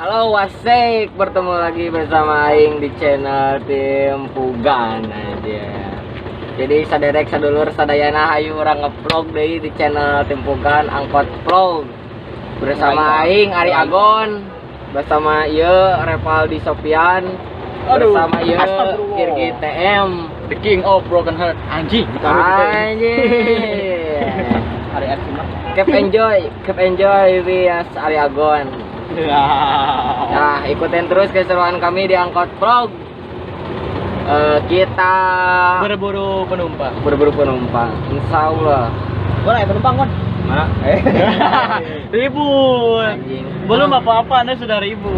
Halo wasik, bertemu lagi bersama Aing di channel Tim Pugan aja. Jadi saderek sadulur sadayana hayu orang nge-vlog deui di channel Tim Pugan angkot vlog. Bersama Aing Ari Agon, bersama ieu Revaldi Sofian, bersama ieu Irgi TM, The King of Broken Heart. Anjing. anjing. Hari Arsima. Keep enjoy with Ari Agon. Nah, ikutin terus keseruan kami di angkot vlog. Kita Berburu penumpang. Insya Allah. Boleh penumpang kon? Mana? Ribut. Anjing. Belum apa-apa Anda sudah ribut.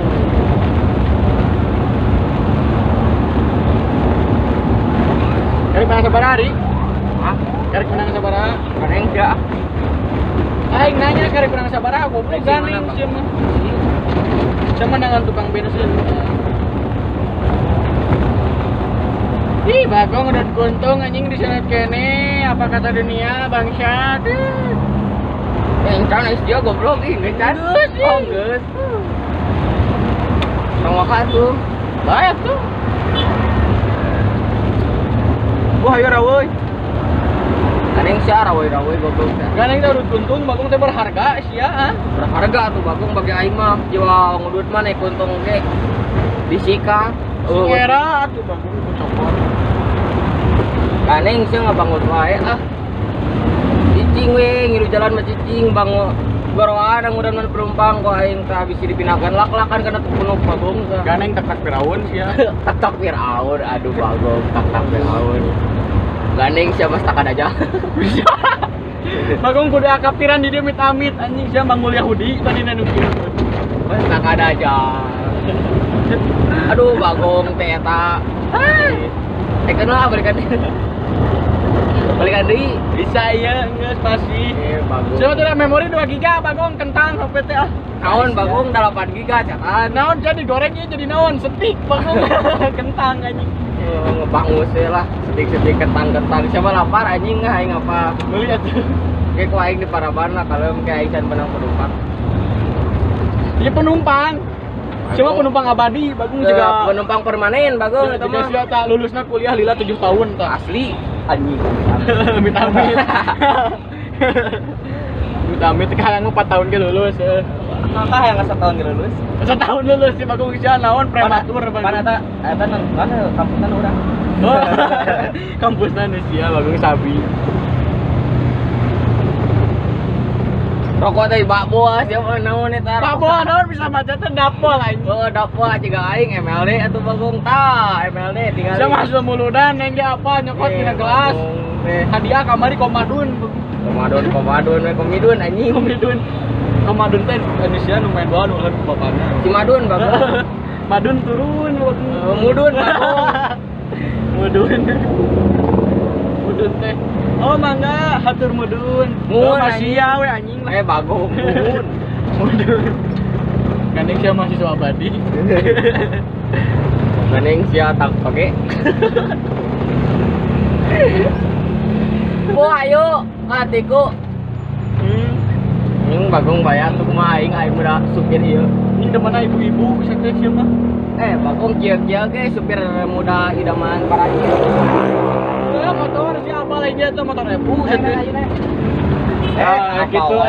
Karek menang sabaraha hari? Hah? Karek menang sabaraha? Kareng enggak? Aing nanya karek menang sabaraha goblok gandeng sih mah. Sama dengan tukang bensin. Ih, bagong udah guntung anjing di sana kene. Apa kata dunia bangsat? Engkan dia goblok ini kan. Oh, geus. Sama tuh. Baik tuh. Wah, ayo rawoi. Aneng sia rawoi goblok. Gandeng teh urut guntung bagong teh berharga sia. Berharga tuh bagong bagi aing mah jiwa ngudut mah naik untung ge. Disika. Singera atuh bagong ku cokor. Aneng sia ngabangun wae ah. Cicing we ngiru jalan mah cicing bangun baroan mudah-mudahan penumpang kok aing teh habis dipindahkan lak-lakan kana penuh bagong teh. Gandeng tak Firaun sia. Tak Firaun, aduh bagong tak Firaun. Gandeng sia mas takan aja. Bagong kudu akapiran di dia amit-amit anjing sia mangul Yahudi tadi nu kieu. Mas takan aja. Aduh bagong teh eta. Kenapa balikan deui? Bisa ya, geus masih. Bagong. Sebetulnya memori 2 GB bagong kentang HP teh ah. Naon bagong 8 giga catan. Naon jadi gorengnya jadi naon setik bagong kentang anjing. Ngebangus lah sedikit kentang siapa lapar anjing aing apa Beli atuh. kayak ku aing di Parabana kalau kayak aing can benang penumpang Iya penumpang. Cuma penumpang abadi bagong juga penumpang permanen bagong eta juga mah sia tak lulusna kuliah lila 7 tahun tah. asli anjing Amit-amit. Amit-amit kan 4 tahun ke lulus. maka yang setahun lulus Setahun lulus sih bagong sia naon prematur bagong. mana kampusan urang Kampusna nu sia bagong sabi. rokok teh bakboa siapa naon eta Bawa naon bisa macet teh dapol anjing. oh dapwa ciga aing MLD atuh bagong tah MLD tinggal Saya masuk muludan yang dia apa nyokot dina gelas. Hadiah kamari komadun. komadun we komidun anjing Komadun teh Indonesia nu main bola nu ulun bapana. si madun bagong Madun turun mudun bagong Mudun teh. Oh mangga hatur mudun. Mun, Masih ya we anjing lah. bagong Mudun. Gandeng sia mahasiswa abadi. Gandeng sia tak pake. Bu ayo katiku. Ini bagong bayar tuh mah aing udah supir ieu. Ini mana ibu-ibu sakit sia mah. Bagong kieu-kieu ge supir muda idaman Paraji. Motor si apa lagi dia tuh motor Ebu gitu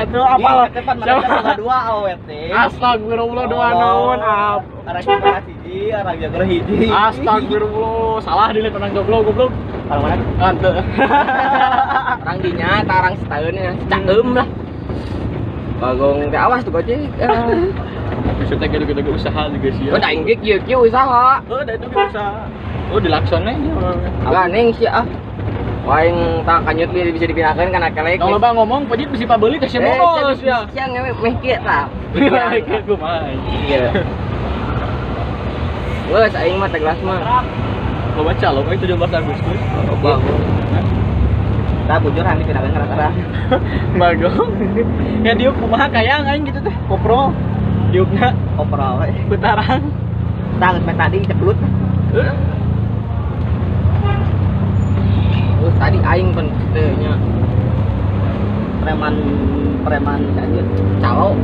itu apa siapa dua awet astagfirullah doa naon arah kita hiji arah jago hiji astagfirullah salah dilihat orang goblok kalau mana ante orang dinya tarang setahunnya cakeum lah bagong teh awas tuh gojek bisa teh gede-gede usaha juga sih udah inggik kieu usaha udah itu usaha dilaksanain gandeng sih Waing tak kanyut bisa dipindahkan karena kelek. Kalau bang ngomong pajit bisa pabeli kasih bos ya. Siang ngewe mehkieu tah. Kayak mah. Iya. Geus aing mah teh gelas mah. Lo baca lo itu 17 Agustus. Bang. Tah bujur hanya pindahan karena bagong. Ya diuk kumaha kayang aing gitu teh. Kopro. Diukna kopro we. Betarang. Tah geus tadi ceplut. Tadi aing pen nya preman aja calo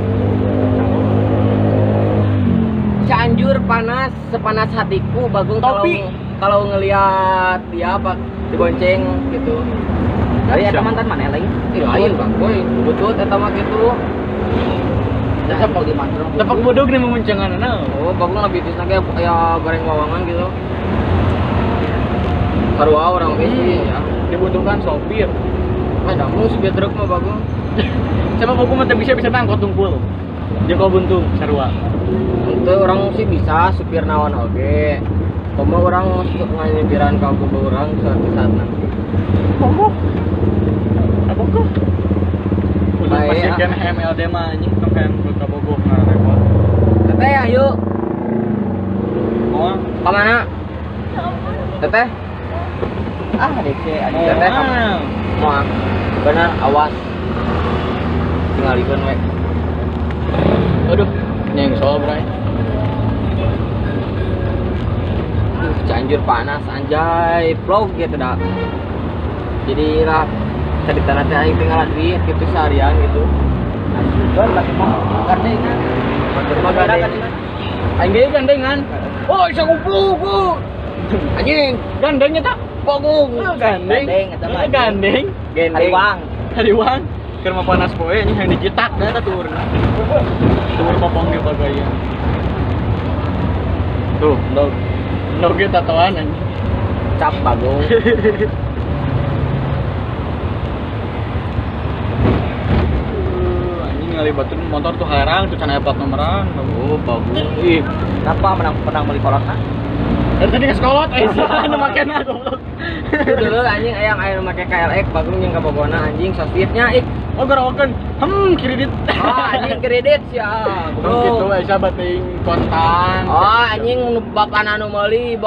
Cianjur panas sepanas hatiku Bagong kalau Topi. kalau ngelihat dia apa dibonceng gitu. Dari eta mantan mana lagi? Ih lain Bang Boy, betul eta mah gitu. Tepak di mantan. Tepak bodog nih memuncangan Oh, Bagong lebih tis lagi ya goreng bawangan gitu. Sarua orang besi ya. dibutuhkan sopir. Ada mu supir truk mah Bagong. Sama aku mah teu bisa nangkot tungkul. Jeko buntung sarua. Itu orang sih bisa supir naon oge. Cuma orang nganypiran ka kubu orang suatu saat nanti. Apa kok? Udah Baik, pasti ya. kan MLD mah anjing tong kan ke Bogor nah repot. Teteh ayo, Oh, ke mana? Teteh? Ah, DC anjing. Teteh oh, kamu? Moal. Bener, awas. Tinggalikeun we. aduh, nyeng soal bray. Cianjur panas anjay, vlog gitu dah. Jadi lah cerita nanti aing tinggal duit gitu seharian gitu. Jual lagi mau gandengan. Mah gandeng. Aing ge gandengan. Oh, isa kumpul ku. Anjing, Gandengnya tak? Bagong. Gandeng. Gandeng, eta mah. Gandeng. Gendeng. Hariwang. Hariwang. Keur mah panas poe anjing yang dicetak dah eta turun. Turun popong ge bagaya. Tuh, ndog ge tatoan anjing. Cap Bagong. Anjing ngalibatin motor tuh harang tuh cenah plat nomoran. Oh, Bagong. Ih, Kenapa menang beli kolotna? dari tadi ke sekolah anu makena goblok. Dulu anjing aya make KLX Bagong yang kabogona anjing sosfitnya Oh, garawakeun. Kredit. anjing kredit sia. Gitu aya bating kontan. Oh, anjing bapana nu meuli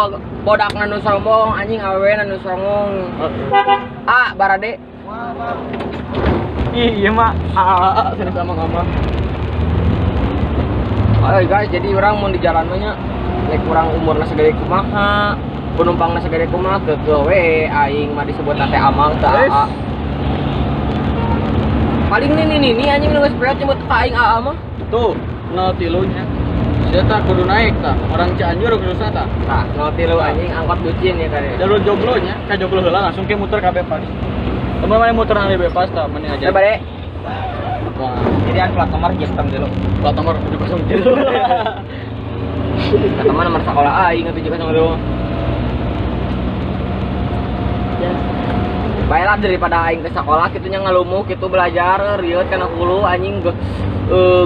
bodakna nu sombong, anjing awewe nu songong. Ah, barade. Ih, iya mah. Serius sama ngomong. Ayo guys, jadi orang mau di jalan banyak. Nek kurang umurna segede kumaha, penumpangna segede kumaha ke we aing mah disebut teh amal teh AA. Paling nih anjing nu geus berat nyebut ka aing AA mah. Tuh, 03 nya. Saya tak kudu naik tak. Orang Cianjur kudu sata. Tah, 03 anjing angkot bucin ya kare. Jalur joglo nya, ka joglo heula langsung ke muter ka Bepas. Teman mana muter hari Bepas tak mending aja. Bade. Wah, Jadian plat nomor jestem dulu. plat nomor 707. Kata mana nomor sekolah aing atuh juga sama dulu. Baiklah daripada aing ke sekolah kitunya ngalumuh kitu belajar rieuh kana hulu anjing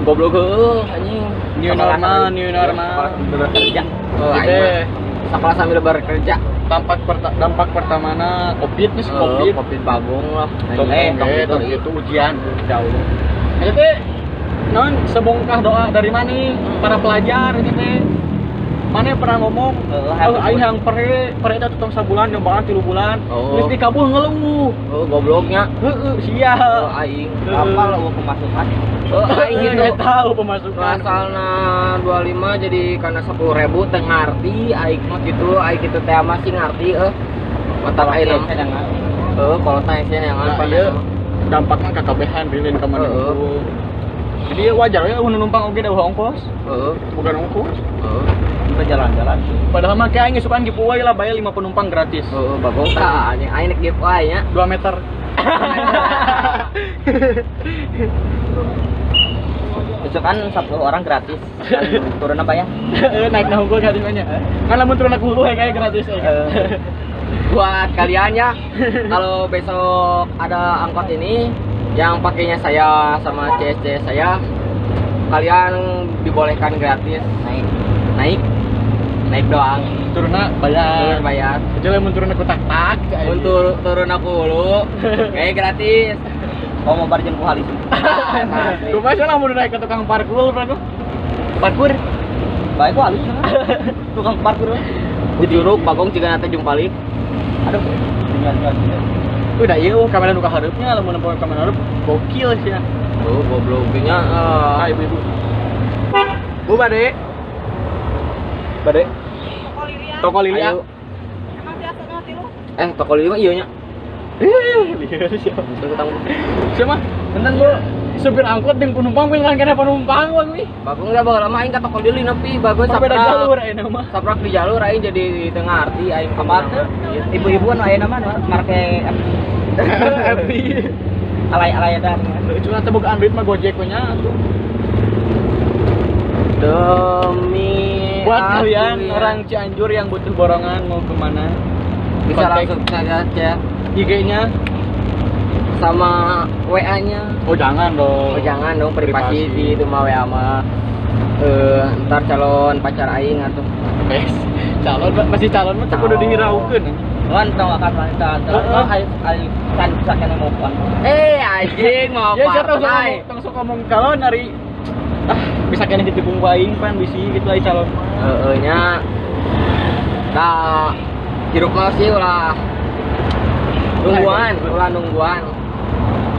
goblok heuh anjing. New normal, new normal. Bekerja. Aing sekolah sambil bekerja. Dampak pertamana Covid nih, Covid. Covid Bagong lah. Tong itu ujian jauh. Itu teh non sebongkah doa dari mana para pelajar ini teh. Mana pernah ngomong, aing yang pere eta tutong sabulan nyombangan 3 bulan. Terus dikabul ngeluh. Oh, gobloknya. Heeh, sia. Aing. Apa lo pemasukan? Aing gitu. Tahu pemasukan. Asalna 25 jadi karena 10.000 teh ngarti aing mah gitu, aing kitu teh masih ngarti Otak aing mah. Kalau tanya sih yang apa Iya. Dampaknya kakabehan bilin ka mana itu. Jadi wajar ya numpang oge da ongkos. Bukan ongkos. Kita jalan-jalan. Padahal mah kayak aing sukaan giveaway lah bayar 5 penumpang gratis. Bagong tah anjing aing nek giveaway nya. 2 meter. Besok kan 10 orang gratis. Kan turun apa ya? Naik nah unggul katanya. Kan lamun turun aku hulu kayak gratis. Buat kalian ya, kalau besok ada angkot ini yang pakainya saya sama CS saya, kalian dibolehkan gratis naik doang. Turunnya bayar. Bayar. Kecuali mun turun aku tak. Untuk turun aku dulu, kayak gratis. Oh, mau bareng ku halis. Gue masa lah mau naik ke tukang parkur, bro. Parkur. Baik ku halis. Tukang parkur. Di Curug Bagong juga nanti jumpalik. Aduh, tinggal. Udah iya, kamera nu kaharepnya lamun nempo kamera hareup gokil sih ya. Gobloknya Ibu-ibu. Bu Bade. Toko Lilia. Ayo. Toko Lilia mah iya nya. Lihat siapa? Tunggu. Siapa? Bentar, Bu. supir angkot jeung penumpang pilihan kana penumpang we. Bagong enggak bakal lama aing ka toko deuli nepi bagus Beda saprak. jalur ayeuna mah. Saprak di jalur aing jadi di tengah arti aing Apa tuh? Ibu-ibu anu ayeuna mah marke Happy. alay-alay dan. Cuma teu bogaan duit mah Gojek we nya atuh. Demi Buat aku kalian ya. orang Cianjur yang butuh borongan mau kemana? bisa kontak langsung saja chat IG-nya. sama WA-nya. Oh jangan dong. Oh jangan dong privasi Privasi. di itu mah WA mah. Ntar calon pacar aing atuh. Guys, masih calon mah tak kudu dihiraukeun. Kan tong akan wanita antara ai kan sakene mau puan. Anjing mau Ya saya tahu partai. suka ngomong calon dari bisa kena ditepung aing pan bisi gitu ai calon. Nya nah hirup mah sih ulah nungguan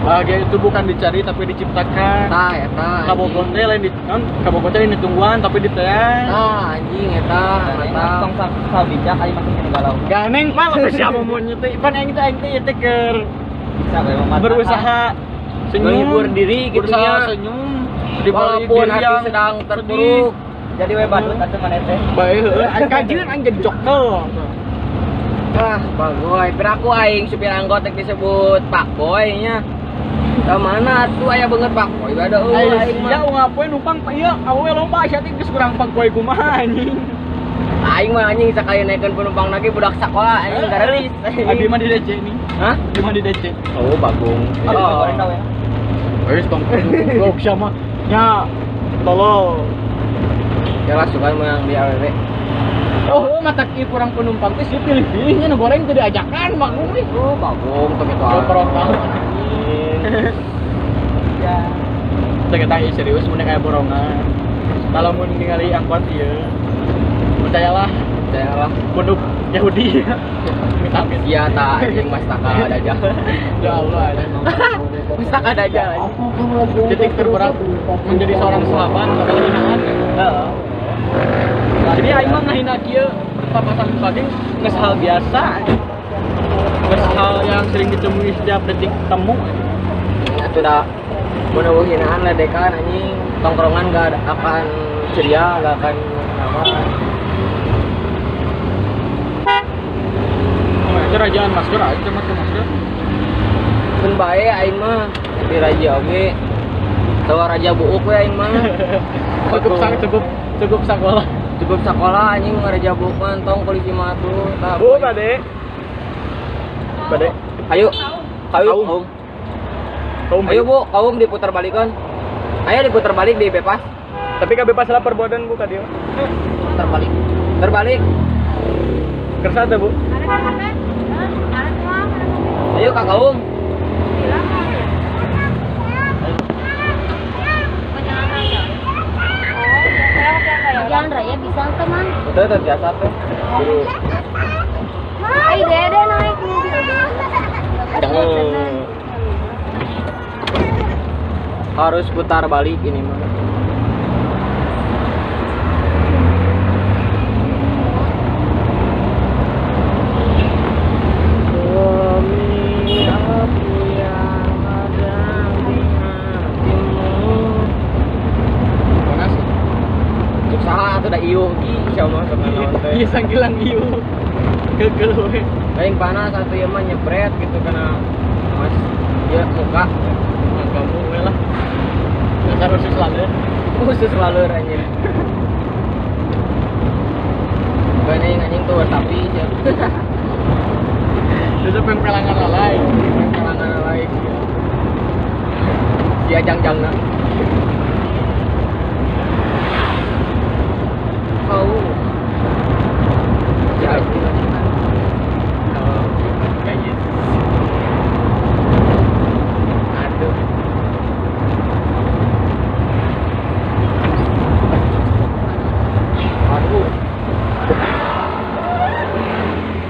Bahagia itu bukan dicari tapi diciptakan. tah eta Kabogoh teh lain kabogoh teh lain ditungguan tapi ditean. anjing eta Tong mantap sabijak ai makin kene galau. Ganeng mah siapa mau nyete pan aing teh keur Bisa bae memanfaatkan. berusaha menghibur diri gitu berusaha nya senyum di balik walaupun diri hati yang sedang terpuruk. Jadi we badut atuh maneh teh. bae heueuh aing kajieun aing jadi jokel. Bagoy piraku aing supir angkot yang disebut Pak Boy nya mana tuh aya banget Pak Boy ada Aing aing sia mah ngapoe numpang ieu awewe lomba sia teh geus kurang pang poe kumaha anjing. aing mah anjing sakali naikeun penumpang lagi budak sekolah anjing garelis Abi mah di DC nih. hah Abi mah di DC. oh bagong Oh, tahu ya. Wes tong blok sama nya tolol. jelas suka yang di AWW Oh, mata ki kurang penumpang teh sih pilih-pilihnya nu goreng teu diajakan bagong we. oh bagong tuh gitu Kalau perokal. Ya. Teu kita serius mun kayak borongan. Kalau mun ningali angkot ieu percayalah lah penduduk Yahudi. Amit-amit. iya tak anjing mas taka ada aja Ya Allah, mas taka ada aja titik terberat menjadi seorang sahabat adalah hinaan. Jadi aing mah ngahina kieu papasan pagi geus hal biasa. Geus hal yang sering ditemui setiap detik temu. ya sudah menuju hinaan ledekan anjing tongkrongan gak akan ceria gak akan apa Oh, rajaan masker aja mah masker. pun bae aing mah di raja oge tawa raja buuk we aing mah Cukup sekolah. cukup sekolah anjing raja buuk mah tong polisi mah tuh tah Oh, Bade. ayo Kaum. kaum ayo bu kaum diputar balikan ayo diputar balik di bebas Tapi kabebas lah perbuatan Bu ka dieu. terbalik Kersa teh Bu. ayo kak kaum Jalan raya bisa teman. betul tuh biasa teh Ayo dede naik mobil. harus putar balik ini mah demi apa yang ada di hatimu Panas. cuk saha atuh da ieuh ki sama naon teh Iya sanggilang ieu. Geugel we. aing panas atuh ieu mah nyebret gitu kana mas ieu muka Kamu we lah. Dasar khusus lalu. khusus laleur anjing bukan anjing tuh tapi aja Itu pempelangan lalai. kalangan lain dia jang-jangna kau ya itu Kayak aduh aduh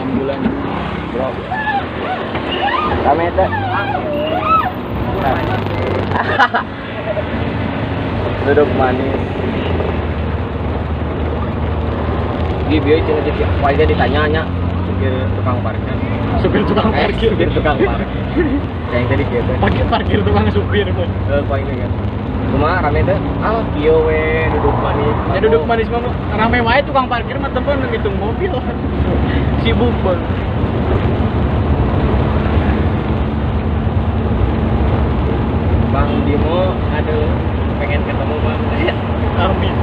ambulan. bro kami teh duduk manis di bieu cenah jadi wae ditanya-nya parkir tukang parkir. Supir tukang parkir. Supir tukang parkir. Yang tadi gitu. Parkir tukang supir pun. Poin kan. Cuma rame tuh, kieu we duduk manis. Ya duduk manis mah rame wae tukang parkir mah temen ngitung mobil. Sibuk pun. Bang Dimo, aduh, pengen ketemu Bang. Amin.